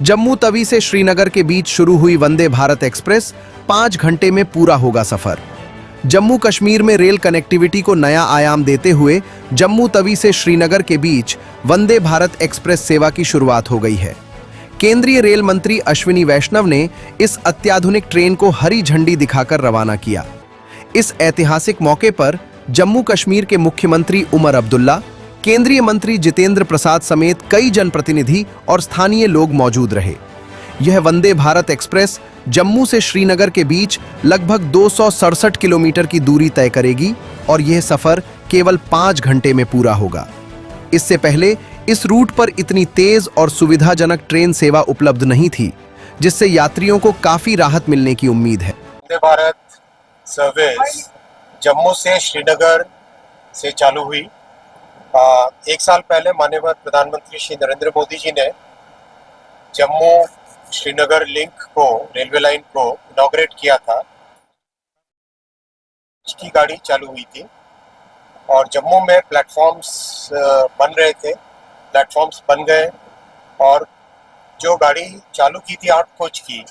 जम्मू तवी से श्रीनगर के बीच शुरू हुई वंदे भारत एक्सप्रेस 5 घंटे में पूरा होगा सफर। जम्मू कश्मीर में रेल कनेक्टिविटी को नया आयाम देते हुए जम्मू तवी से श्रीनगर के बीच वंदे भारत एक्सप्रेस सेवा की शुरुआत हो गई है। केंद्रीय रेल मंत्री अश्विनी वैष्णव ने इस अत्याधुनिक ट्रेन को हरी झंडी दिखाकर रवाना किया। इस ऐतिहासिक मौके पर जम्मू कश्मीर के मुख्यमंत्री उमर अब्दुल्ला, केंद्रीय मंत्री जितेंद्र प्रसाद समेत कई जनप्रतिनिधि और स्थानीय लोग मौजूद रहे। यह वंदे भारत एक्सप्रेस जम्मू से श्रीनगर के बीच लगभग 267 किलोमीटर की दूरी तय करेगी और यह सफर केवल 5 घंटे में पूरा होगा। इससे पहले इस रूट पर इतनी तेज और सुविधाजनक ट्रेन सेवा उपलब्ध नहीं थी, जिससे यात्रियों को काफी राहत मिलने की उम्मीद है। वंदे भारत सर्विस जम्मू से श्रीनगर से चालू हुई। 1 साल पहले माननीय प्रधानमंत्री श्री नरेंद्र मोदी जी ने जम्मू श्रीनगर लिंक को, रेलवे लाइन को इनॉग्रेट किया था। इसकी गाड़ी चालू हुई थी और जम्मू में प्लेटफॉर्म्स बन रहे थे, प्लेटफॉर्म्स बन गए और जो गाड़ी चालू की थी 8 कोच की,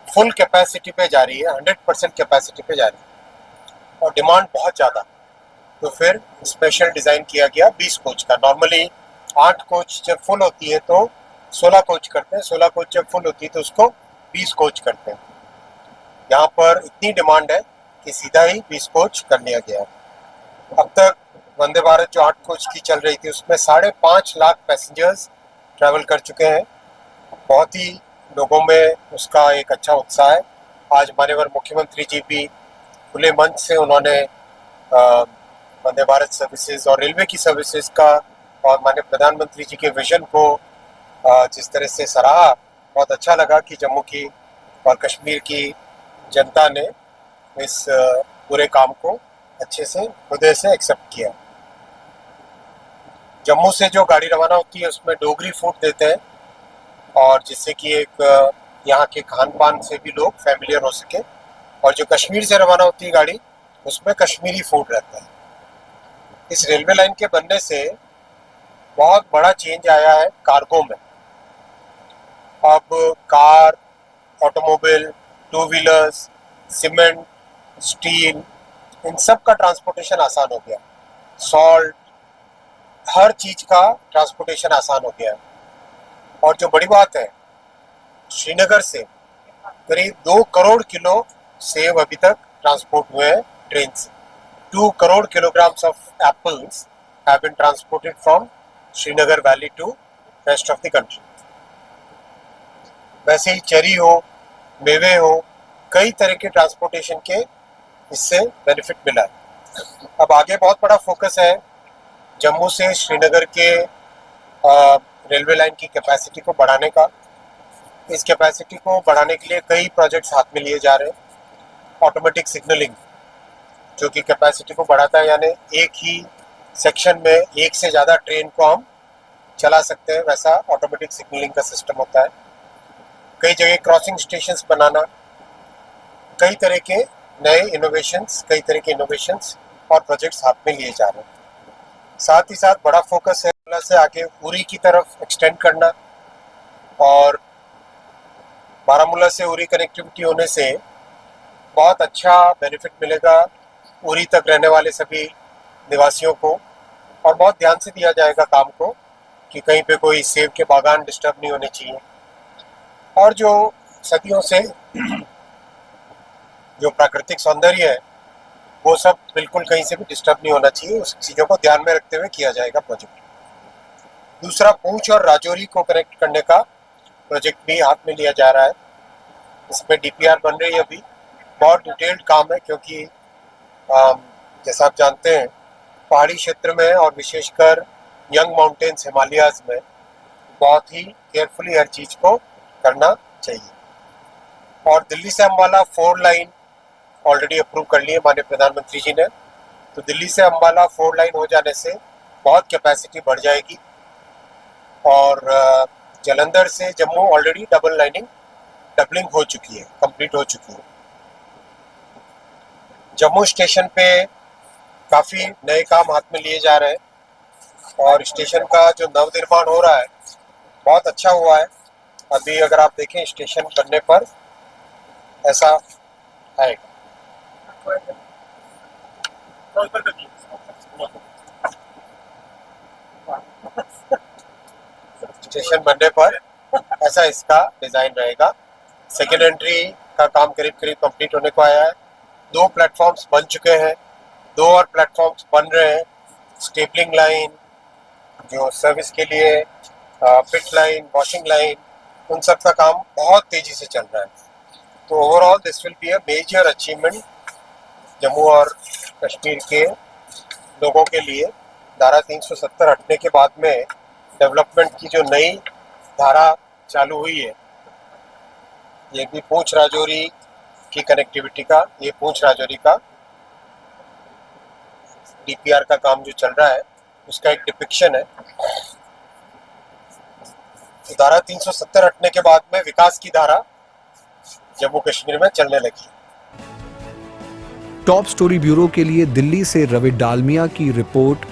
फुल कैपेसिटी पे जा रही है, 100% कैपेसिटी पे जा रही है और डिमांड बहुत ज़्यादा। तो फिर स्पेशल डिज़ाइन किया गया 20 कोच का। नॉर्मली 8 कोच जब फुल होती है तो 16 कोच करते हैं, 16 कोच जब फुल होती है तो उसको 20 कोच करते हैं। यहाँ पर इतनी डिमांड है कि सीधा ही 20 कोच कर लिया गया है। अब तक वंदे भारत जो 8 कोच की चल रही थी उसमें 5.5 लाख पैसेंजर्स ट्रैवल कर चुके हैं। बहुत ही लोगों में उसका एक अच्छा उत्साह है। आज माननीय मुख्यमंत्री जी भी खुले मन से उन्होंने वंदे भारत सर्विसेज और रेलवे की सर्विसेज का और माननीय प्रधानमंत्री जी के विजन को जिस तरह से सराहा, बहुत अच्छा लगा कि जम्मू की और कश्मीर की जनता ने इस पूरे काम को अच्छे से हृदय से एक्सेप्ट किया। जम्मू से जो गाड़ी रवाना होती है उसमें डोगरी फूड देते हैं और जिससे कि एक यहाँ के खान पान से भी लोग फैमिलियर हो सके। और जो कश्मीर से रवाना होती है गाड़ी उसमें कश्मीरी फूड रहता है। इस रेलवे लाइन के बनने से बहुत बड़ा चेंज आया है कार्गो में। अब car, automobile, 2 wheelers, cement, steel, इन सब का ट्रांसपोर्टेशन आसान हो गया। सॉल्ट, हर चीज़ का ट्रांसपोर्टेशन आसान हो गया है। और जो बड़ी बात है, श्रीनगर से करीब 2 करोड़ किलो सेब अभी तक ट्रांसपोर्ट हुए हैं ट्रेन से। 2 crore kilograms of apples have been transported from Srinagar Valley to rest of the country. वैसे ही चेरी हो, मेवे हो, कई तरह के ट्रांसपोर्टेशन के इससे बेनिफिट मिला है। अब आगे बहुत बड़ा फोकस है जम्मू से श्रीनगर के रेलवे लाइन की कैपेसिटी को बढ़ाने का। इस कैपेसिटी को बढ़ाने के लिए कई प्रोजेक्ट्स हाथ में लिए जा रहे हैं। ऑटोमेटिक सिग्नलिंग जो कि कैपेसिटी को बढ़ाता है, यानी एक ही सेक्शन में एक से ज़्यादा ट्रेन को हम चला सकते हैं, वैसा ऑटोमेटिक सिग्नलिंग का सिस्टम होता है। कई जगह क्रॉसिंग स्टेशंस बनाना, कई तरह के नए इनोवेशंस, कई तरह के इनोवेशंस और प्रोजेक्ट्स हाथ में लिए जा रहे हैं। साथ ही साथ बड़ा फोकस है बारामूला से आगे उरी की तरफ एक्सटेंड करना और बारामूला से उरी कनेक्टिविटी होने से बहुत अच्छा बेनिफिट मिलेगा उरी तक रहने वाले सभी निवासियों को। और बहुत ध्यान से दिया जाएगा काम को कि कहीं पे कोई सेब के बागान डिस्टर्ब नहीं होने चाहिए। और जो सदियों से जो प्राकृतिक सौंदर्य है वो सब बिल्कुल कहीं से भी डिस्टर्ब नहीं होना चाहिए। उस चीज़ों को ध्यान में रखते हुए किया जाएगा प्रोजेक्ट। दूसरा, पूंछ और राजौरी को कनेक्ट करने का प्रोजेक्ट भी हाथ में लिया जा रहा है। इसमें DPR बन रही है। अभी बहुत डिटेल्ड काम है क्योंकि जैसा आप जानते हैं पहाड़ी क्षेत्र में और विशेषकर यंग माउंटेन्स हिमालयाज में बहुत ही केयरफुली हर चीज़ को करना चाहिए। और दिल्ली से अम्बाला 4 लाइन ऑलरेडी अप्रूव कर ली है माननीय प्रधानमंत्री जी ने। तो दिल्ली से अम्बाला 4 लाइन हो जाने से बहुत कैपेसिटी बढ़ जाएगी। और जालंधर से जम्मू ऑलरेडी डबलिंग हो चुकी है, कंप्लीट हो चुकी है। जम्मू स्टेशन पे काफ़ी नए काम हाथ में लिए जा रहे हैं और स्टेशन का जो नवनिर्माण हो रहा है बहुत अच्छा हुआ है। अभी अगर आप देखें स्टेशन बनने पर ऐसा आएगा। स्टेशन बनने पर ऐसा इसका डिजाइन रहेगा। सेकेंड एंट्री का काम करीब करीब कंप्लीट होने को आया है। 2 प्लेटफॉर्म्स बन चुके हैं, 2 और प्लेटफॉर्म्स बन रहे हैं। स्टेपलिंग लाइन, जो सर्विस के लिए पिट लाइन, वॉशिंग लाइन, उन सब का काम बहुत तेजी से चल रहा है। तो overall this will be a major achievement Jammu और कश्मीर के लोगों के लिए। धारा 370 हटने के बाद में डेवलपमेंट की जो नई धारा चालू हुई है, ये भी पूंछ राजौरी की कनेक्टिविटी का, ये पूंछ राजौरी का डीपीआर का काम जो चल रहा है उसका एक डिपिक्शन है। तो धारा 370 हटने के बाद में विकास की धारा जम्मू कश्मीर में चलने लगी। टॉप स्टोरी ब्यूरो के लिए दिल्ली से रवि डालमिया की रिपोर्ट।